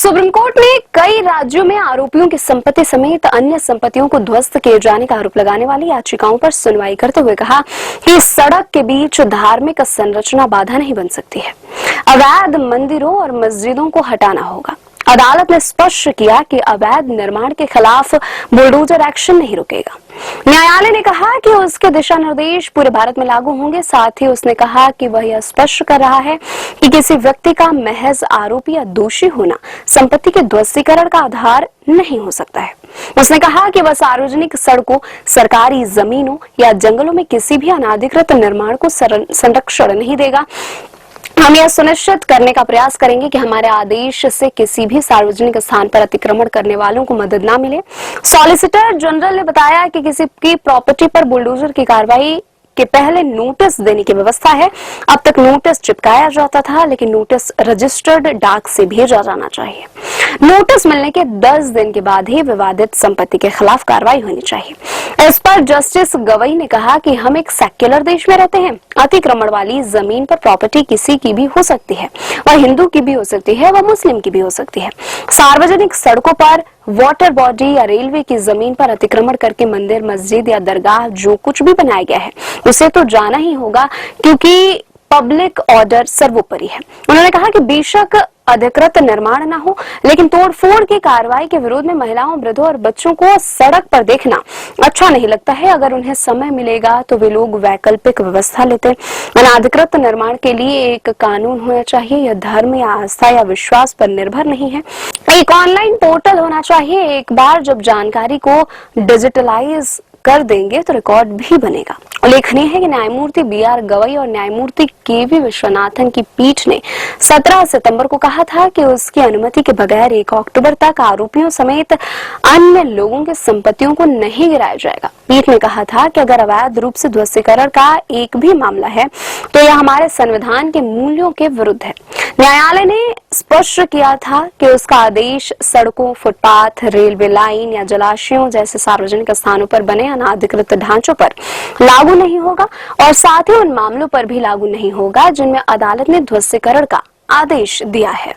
Supreme court ने कई राज्यों में आरोपियों की संपत्ति समेत अन्य संपत्तियों को ध्वस्त किए जाने का आरोप लगाने वाली याचिकाओं पर सुनवाई करते हुए कहा कि सड़क के बीच धार्मिक संरचना बाधा नहीं बन सकती है। अवैध मंदिरों और मस्जिदों को हटाना होगा। अदालत ने स्पष्ट किया कि अवैध निर्माण के खिलाफ बुलडोजर एक्शन नहीं रुकेगा। न्यायालय ने कहा कि उसके दिशा निर्देश पूरे भारत में लागू होंगे। साथ ही उसने कहा कि वह यह स्पष्ट कर रहा है कि किसी व्यक्ति का महज आरोपी या दोषी होना संपत्ति के ध्वस्तीकरण का आधार नहीं हो सकता है। उसने कहा कि वह सार्वजनिक सड़कों, सरकारी जमीनों या जंगलों में किसी भी अनाधिकृत निर्माण को संरक्षण नहीं देगा। हम यह सुनिश्चित करने का प्रयास करेंगे कि हमारे आदेश से किसी भी सार्वजनिक स्थान पर अतिक्रमण करने वालों को मदद न मिले। सॉलिसिटर जनरल ने बताया कि किसी की प्रॉपर्टी पर बुलडोजर की कार्रवाई के पहले नोटिस देने की व्यवस्था है। अब तक नोटिस चिपकाया जाता था, लेकिन नोटिस रजिस्टर्ड डाक से भेजा जाना चाहिए। नोटिस मिलने के 10 दिन के बाद ही विवादित संपत्ति के खिलाफ कार्रवाई होनी चाहिए। इस पर जस्टिस गवई ने कहा कि हम एक सेक्युलर देश में रहते हैं। अतिक्रमण वाली जमीन पर प्रॉपर्टी किसी की भी हो सकती है, वह हिंदू की भी हो सकती है, वह मुस्लिम की भी हो सकती है। सार्वजनिक सड़कों पर, वाटर बॉडी या रेलवे की जमीन पर अतिक्रमण करके मंदिर, मस्जिद या दरगाह जो कुछ भी बनाया गया है उसे तो जाना ही होगा, क्योंकि पब्लिक ऑर्डर सर्वोपरि है। उन्होंने कहा कि बेशक अधिकृत निर्माण ना हो, लेकिन तोड़फोड़ की कार्रवाई के विरोध में महिलाओं, वृद्धों और बच्चों को सड़क पर देखना अच्छा नहीं लगता है। अगर उन्हें समय मिलेगा तो वे लोग वैकल्पिक व्यवस्था लेते। अनाधिकृत निर्माण के लिए एक कानून होना चाहिए। यह धर्म या आस्था या विश्वास पर निर्भर नहीं है। एक ऑनलाइन पोर्टल होना चाहिए। एक बार जब जानकारी को डिजिटलाइज कर देंगे तो रिकॉर्ड भी बनेगा। उल्लेखनीय है कि न्यायमूर्ति बी.आर. गवई और न्यायमूर्ति के.वी. विश्वनाथन की पीठ ने 17 सितंबर को कहा था कि उसकी अनुमति के बगैर 1 अक्टूबर तक आरोपियों समेत अन्य लोगों की संपत्तियों को नहीं गिराया जाएगा। पीठ ने कहा था कि अगर अवैध रूप से ध्वस्तीकरण का एक भी मामला है तो यह हमारे संविधान के मूल्यों के विरुद्ध है। न्यायालय ने स्पष्ट किया था कि उसका आदेश सड़कों, फुटपाथ, रेलवे लाइन या जलाशयों जैसे सार्वजनिक स्थानों पर बने अनाधिकृत ढांचों पर लागू नहीं होगा और साथ ही उन मामलों पर भी लागू नहीं होगा जिनमें अदालत ने ध्वस्तीकरण का आदेश दिया है।